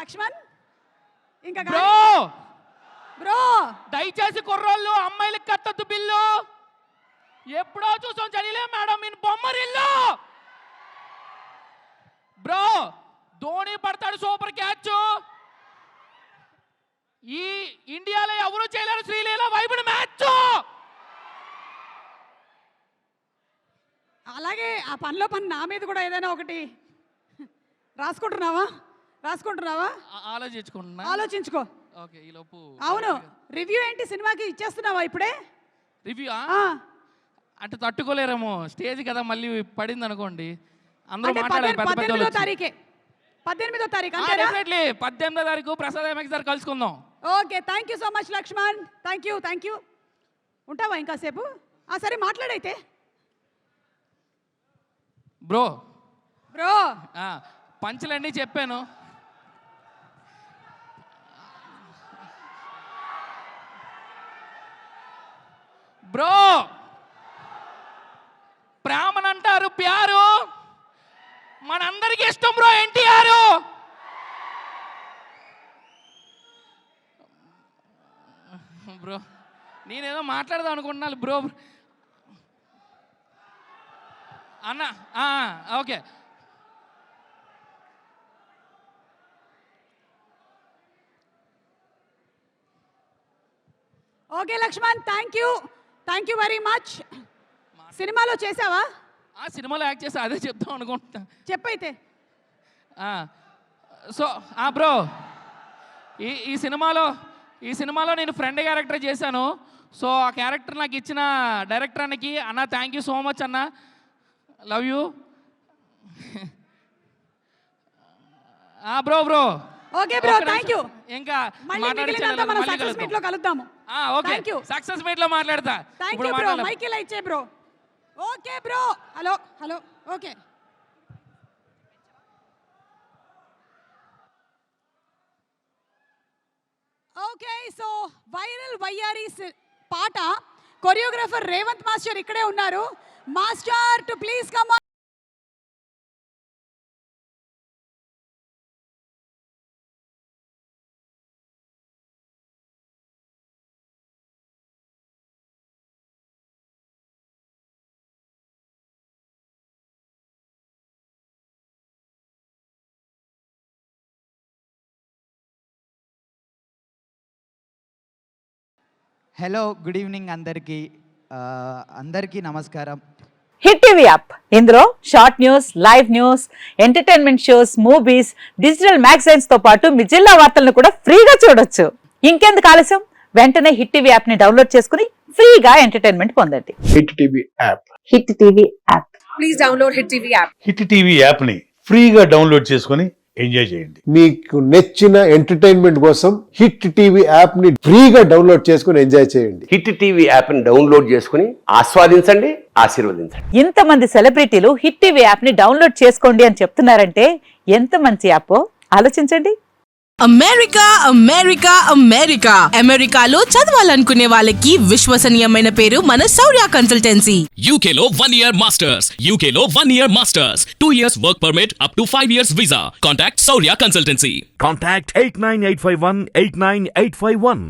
లక్ష్మణ్ ఇంకా bro bro దయచేసి కుర్రోళ్ళు అమ్మాయిలకి కట్టొద్దు బిల్లు. ఎప్పుడో చూసాం చదిలే madam in Bommarillu. Bro Dhoni పడతాడు సూపర్ క్యాచ్. ఈ ఇండియాలో ఎవరు చేయలేరు శ్రీలీల వైబుని మ్యాచ్. అలాగే ఆ పనిలో పని నా మీద కూడా ఏదైనా ఒకటి రాసుకుంటున్నావా? ఆలోచించుకో. ఓకే ఈ లోపు అవును రివ్యూ ఏంటి సినిమాకి ఇచ్చేస్తున్నావా ఇప్పుడే? రివ్యూ అంటే తట్టుకోలేరేమో స్టేజ్ కదా మళ్ళీ పడింది అనుకోండి. అందరూ మాట్లాడాలి. 18వ తారీఖు డెఫినెట్లీ 18వ తారీఖు ప్రసాద్ ఎంఎక్స్ దగ్గర కలుసుకుందాం. Okay thank you so much Lakshman. Thank you. ఉంటావా ఇంకాసేపు? సరే మాట్లాడైతే. బ్రో బ్రో పంచులన్నీ చెప్పాను. బ్రో ప్రేమనంటారు ప్యారు, మనందరికి ఇష్టం బ్రో ఎన్టీఆర్. బ్రో నేనేదో మాట్లాడదాం అనుకుంటున్నాను బ్రో. అన్న okay okay Lakshman thank you very much. సినిమాలో చేసావా? సినిమాలో యాక్ట్ చేసా, అదే చెప్తాం అనుకుంటున్నా. చెప్పైతే. సో బ్రో ఈ సినిమాలో నేను ఫ్రెండ్ క్యారెక్టర్ చేశాను. సో ఆ క్యారెక్టర్ నాకు ఇచ్చిన డైరెక్టర్ అన్నకి అన్న థ్యాంక్ యూ సో మచ్ అన్న, love you. Bro okay bro thank you. ఇంకా సక్సెస్ మీట్ లో కలుద్దాము. ఓకే సక్సెస్ మీట్ లో మాట్లాడతా. Thank you bro. మైకిల్ ఇచ్చే bro. Okay bro. Hello okay. Okay so viral వయ్యారి పాట కొరియోగ్రాఫర్ రేవంత్ మాస్టర్ ఇక్కడే ఉన్నారు. Master to please come. Hello good evening అందరికీ నమస్కారం. హిట్ టీవీ యాప్, ఇందులో short news, live news, entertainment shows, movies, digital magazines తో పాటు మీ జిల్లా వార్తలను కూడా ఫ్రీగా చూడొచ్చు. ఇంకెందుకు ఆలస్యం, వెంటనే హిట్ టీవీ యాప్ ని డౌన్లోడ్ చేసుకుని ఫ్రీగా ఎంటర్టైన్మెంట్ పొందండి. Hit TV app. Hit TV app. Please download hit TV app. Hit TV app ని ఫ్రీగా డౌన్లోడ్ చేసుకుని ఎంజాయ్ చేయండి. మీకు నచ్చిన ఎంటర్టైన్మెంట్ కోసం హిట్ టీవీ యాప్ ని ఫ్రీగా డౌన్లోడ్ చేసుకుని ఎంజాయ్ చేయండి. హిట్ టీవీ యాప్ ని డౌన్లోడ్ చేసుకుని ఆస్వాదించండి, ఆశీర్వదించండి. ఇంతమంది సెలబ్రిటీలు హిట్ టీవీ యాప్ ని డౌన్లోడ్ చేసుకోండి అని చెప్తున్నారంటే ఎంత మంచి యాప్ ఆలోచించండి. అమెరికాలో చదవాలనుకునే వాళ్ళకి విశ్వసనీయమైన పేరు మన శౌర్య కన్సల్టెన్సీ. UK లో 1 year masters, 2 years work permit up to 5 years visa. Contact Saurya Consultancy. Contact 89851 89851.